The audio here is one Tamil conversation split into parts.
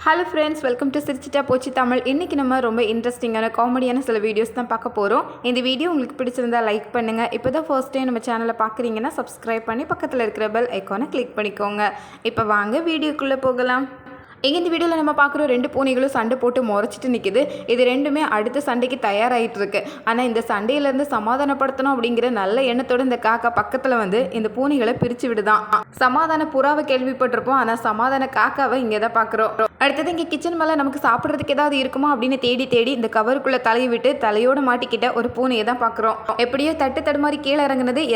ஹலோ ஃப்ரெண்ட்ஸ், வெல்கம் டு சிரிச்சிட்டா போச்சு தமிழ். இன்றைக்கி நம்ம ரொம்ப இன்ட்ரெஸ்டிங்கான காமெடியான சில வீடியோஸ் தான் பார்க்க போகிறோம். இந்த வீடியோ உங்களுக்கு பிடிச்சிருந்தா லைக் பண்ணுங்கள். இப்போ தான் ஃபர்ஸ்ட் டைம் நம்ம சேனலை பார்க்குறீங்கன்னா சப்ஸ்கிரைப் பண்ணி பக்கத்தில் இருக்கிற பெல் ஐக்கானை கிளிக் பண்ணிக்கோங்க. இப்போ வாங்க வீடியோக்குள்ளே போகலாம். இங்கே இந்த வீடியோவில் நம்ம பார்க்குற ரெண்டு பூனைகளும் சண்டை போட்டு முறைச்சிட்டு நிற்கிது. இது ரெண்டுமே அடுத்த சண்டைக்கு தயாராகிட்டு இருக்கு. ஆனால் இந்த சண்டையிலேருந்து சமாதானப்படுத்தணும் அப்படிங்கிற நல்ல எண்ணத்தோடு இந்த காக்கா பக்கத்தில் வந்து இந்த பூனைகளை பிரித்து விடுதான். சமாதான புறாவை கேள்விப்பட்டிருப்போம், ஆனால் சமாதான காக்காவை இங்கே தான் பார்க்குறோம். அடுத்தது இங்கே கிச்சன் மேலே நமக்கு சாப்பிட்றதுக்கு ஏதாவது இருக்குமா அப்படின்னு தேடி தேடி இந்த கவருக்குள்ளே தலையை விட்டு தலையோடு மாட்டிக்கிட்ட ஒரு பூனையை தான் பார்க்குறோம். எப்படியோ தடுமாறி கீழே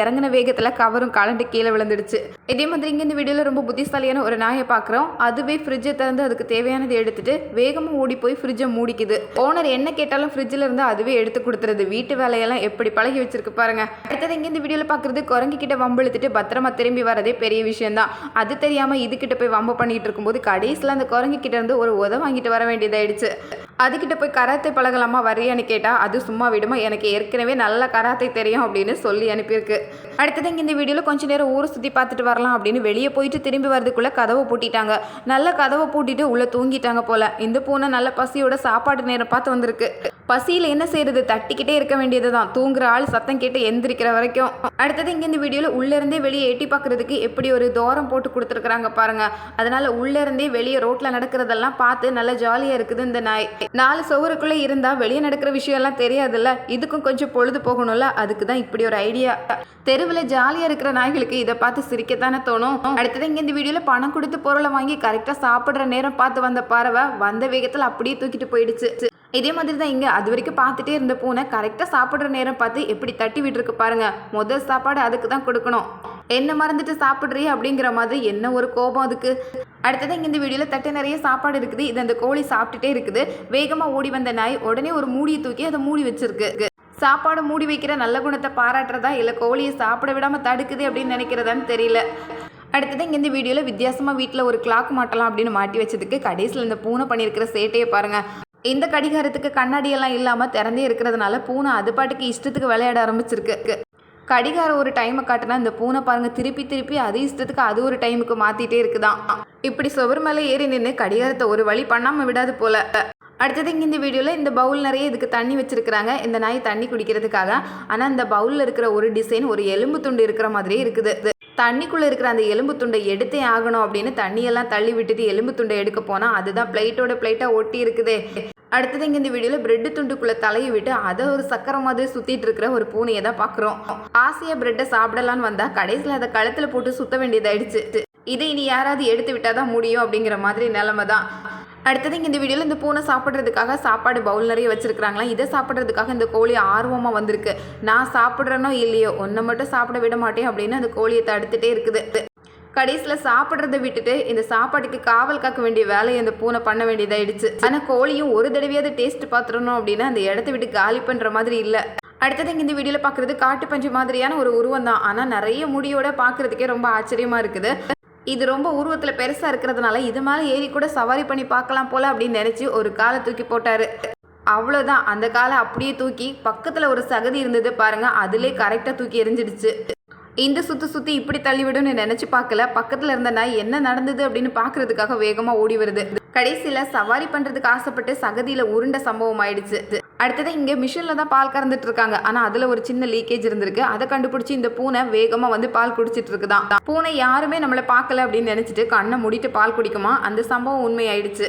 இறங்கின வேகத்தில் கவரும் கலண்டு கீழே விழுந்துடுச்சு. இதே மாதிரி இங்கே இந்த வீடியோவில் ரொம்ப புத்திசாலியான ஒரு நாயை பார்க்குறோம். அதுவே ஃப்ரிட்ஜை அதுக்கு தேவையானதை எடுத்துட்டு வேகமா ஓடி போய் ஃப்ரிட்ஜை மூடிக்குது. ஓனர் என்ன கேட்டாலும் ஃப்ரிட்ஜில் இருந்து அதுவே எடுத்து கொடுத்துருது. வீட்டு வேலையெல்லாம் எப்படி பழகி வச்சிருக்கு பாருங்க. அடுத்தது இங்க இந்த வீடியோல பாக்குறது குரங்கு கிட்ட வம்பெழுத்துட்டு பத்திரமா திரும்பி வரதே பெரிய விஷயம் தான். அது தெரியாம இது கிட்ட போய் வம்பு பண்ணிட்டு இருக்கும்போது கடைசியில் அந்த குரங்கு கிட்ட இருந்து ஒரு உதவ வாங்கிட்டு வர வேண்டியதாயிடுச்சு. அதுக்கிட்ட போய் கராத்தே பழகலாமா வரியான்னு கேட்டா அது சும்மா விடுமா, எனக்கு ஏற்கனவே நல்ல கராத்தே தெரியும் அப்படின்னு சொல்லி அனுப்பியிருக்கு. அடுத்தது இங்க இந்த வீடியோல கொஞ்ச நேரம் ஊரை சுற்றி பார்த்துட்டு வரலாம் அப்படின்னு வெளியே போயிட்டு திரும்பி வரதுக்குள்ள கதவை பூட்டிட்டாங்க. நல்ல கதவை பூட்டிட்டு உள்ள தூங்கிட்டாங்க போல. இந்த பூனை நல்ல பசியோட சாப்பாடு நேரம் பார்த்து வந்திருக்கு. பசியில் என்ன செய்யறது, தட்டிக்கிட்டே இருக்க வேண்டியதுதான். தூங்குற ஆள் சத்தம் கேட்டு எந்திரிக்கிற வரைக்கும். அடுத்தது இங்க இந்த வீடியோல உள்ள இருந்தே வெளியே எட்டி பார்க்கறதுக்கு எப்படி ஒரு தோரம் போட்டு கொடுத்துருக்காங்க பாருங்க. அதனால உள்ள இருந்தே வெளியே ரோட்ல நடக்கிறதெல்லாம் பார்த்து நல்ல ஜாலியா இருக்குது இந்த நாய். 4 சவுருக்குள்ள இருந்தா வெளியே நடக்கிற விஷயம் எல்லாம் தெரியாதுல்ல, இதுக்கும் கொஞ்சம் பொழுது போகணும்ல, அதுக்கு தான் இப்படி ஒரு ஐடியா. தெருவில் ஜாலியா இருக்கிற நாய்களுக்கு இதை பார்த்து சிரிக்கத்தானே தோணும். அடுத்தது இங்க இந்த வீடியோல பணம் கொடுத்து பொருளை வாங்கி கரெக்டா சாப்பிடுற நேரம் பார்த்து வந்த பறவை வந்த வேகத்தில் அப்படியே தூக்கிட்டு போயிடுச்சு. இதே மாதிரி தான் இங்கே அது வரைக்கும் பார்த்துட்டே இருந்த பூனை கரெக்டாக சாப்பிட்ற நேரம் பார்த்து எப்படி தட்டி விட்டுருக்கு பாருங்க. முதல் சாப்பாடு அதுக்கு தான் கொடுக்கணும். என்ன மறந்துட்டு சாப்பிட்றியே அப்படிங்கிற மாதிரி என்ன ஒரு கோபம் அதுக்கு. அடுத்தது இங்கே இந்த வீடியோவில் தட்டு நிறைய சாப்பாடு இருக்குது. இது அந்த கோழி சாப்பிட்டுட்டே இருக்குது. வேகமாக ஓடி வந்த நாய் உடனே ஒரு மூடியை தூக்கி அதை மூடி வச்சிருக்கு. சாப்பாடு மூடி வைக்கிற நல்ல குணத்தை பாராட்டுறதா இல்லை கோழியை சாப்பிட விடாமல் தடுக்குது அப்படின்னு நினைக்கிறதான்னு தெரியல. அடுத்தது இங்கே இந்த வீடியோவில் வித்தியாசமாக வீட்டில் ஒரு கிளாக் மாட்டலாம் அப்படின்னு மாட்டி வச்சதுக்கு கடைசியில் இந்த பூனை பண்ணியிருக்கிற சேட்டையை பாருங்கள். இந்த கடிகாரத்துக்கு கண்ணாடியெல்லாம் இல்லாமல் திறந்தே இருக்கிறதுனால பூனை அது பாட்டுக்கு இஷ்டத்துக்கு விளையாட ஆரம்பிச்சிருக்கு. கடிகாரம் ஒரு டைமை காட்டினா இந்த பூனை பாருங்க திருப்பி அது இஷ்டத்துக்கு அது ஒரு டைமுக்கு மாற்றிட்டே இருக்குதான். இப்படி சுவர் மேலே ஏறி நின்று கடிகாரத்தை ஒரு வழி பண்ணாமல் விடாது போல. அடுத்தது இங்கே இந்த வீடியோவில் இந்த பவுல் நிறைய இதுக்கு தண்ணி வச்சிருக்கிறாங்க இந்த நாய் தண்ணி குடிக்கிறதுக்காக. ஆனால் இந்த பவுலில் இருக்கிற ஒரு டிசைன் ஒரு எலும்பு துண்டு இருக்கிற மாதிரியே இருக்குது. தண்ணிக்குள்ளே இருக்கிற அந்த எலும்பு துண்டை எடுத்தே ஆகணும் அப்படின்னு தண்ணியெல்லாம் தள்ளி விட்டுட்டு எலும்பு துண்டை எடுக்க போனால் அதுதான் பிளேட்டாக ஒட்டி இருக்குதே. அடுத்தது இங்கே இந்த வீடியோவில் பிரெட்டு துண்டுக்குள்ளே தலையை விட்டு அதை ஒரு சக்கரை மாதிரி சுற்றிட்டு இருக்கிற ஒரு பூனையை தான் பார்க்குறோம். ஆசையாக பிரெட்டை சாப்பிடலான்னு வந்தால் கடைசியில் அதை கழுத்தில் போட்டு சுற்ற வேண்டியதாயிடுச்சு. இதை இனி யாராவது எடுத்து விட்டால் தான் முடியும் அப்படிங்கிற மாதிரி நிலைமை தான். அடுத்தது இங்கே இந்த வீடியோவில் இந்த பூனை சாப்பிட்றதுக்காக சாப்பாடு பவுல் நிறைய வச்சிருக்கிறாங்களா. இதை சாப்பிட்றதுக்காக இந்த கோழி ஆர்வமாக வந்திருக்கு. நான் சாப்பிட்றேனோ இல்லையோ ஒன்றை மட்டும் சாப்பிட விட மாட்டேன் அப்படின்னு அந்த கோழியை தடுத்துட்டே இருக்குது. கடைசியில் சாப்பிட்றதை விட்டுட்டு இந்த சாப்பாட்டுக்கு காவல் காக்க வேண்டிய வேலையை அந்த பூனை பண்ண வேண்டியதாயிடுச்சு. ஆனால் கோழியும் ஒரு தடவையாவது டேஸ்ட் பார்த்துடணும் அப்படின்னு அந்த இடத்த விட்டு காலி பண்ணுற மாதிரி இல்லை. அடுத்தது இங்கே இந்த வீடியோவில் பார்க்குறது காட்டு பஞ்சு மாதிரியான ஒரு உருவம் தான். ஆனால் நிறைய முடியோட பார்க்குறதுக்கே ரொம்ப ஆச்சரியமாக இருக்குது. இது ரொம்ப உருவத்தில் பெருசாக இருக்கிறதுனால இது மேலே ஏறி கூட சவாரி பண்ணி பார்க்கலாம் போல அப்படின்னு நினச்சி ஒரு காலை தூக்கி போட்டார். அவ்வளோதான், அந்த காலை அப்படியே தூக்கி பக்கத்தில் ஒரு சகதி இருந்தது பாருங்க, அதிலே கரெக்டாக தூக்கி எரிஞ்சிடுச்சு. இந்த சுற்றி இப்படி தள்ளிவிடும்னு நினச்சி பார்க்கல. பக்கத்தில் இருந்த நாய் என்ன நடந்தது அப்படின்னு பார்க்கறதுக்காக வேகமாக ஓடி வருது. கடைசியில் சவாரி பண்ணுறதுக்கு ஆசைப்பட்டு சகதியில் உருண்ட சம்பவம் ஆயிடுச்சு. அடுத்தது இங்கே மிஷினில் தான் பால் கறந்துட்டு இருக்காங்க. ஆனால் அதில் ஒரு சின்ன லீக்கேஜ் இருந்திருக்கு. அதை கண்டுபிடிச்சி இந்த பூனை வேகமாக வந்து பால் குடிச்சிட்டு இருக்குதான். பூனை யாருமே நம்மளை பார்க்கல அப்படின்னு நினச்சிட்டு கண்ணை மூடிட்டு பால் குடிக்குமா. அந்த சம்பவம் உண்மையாயிடுச்சு.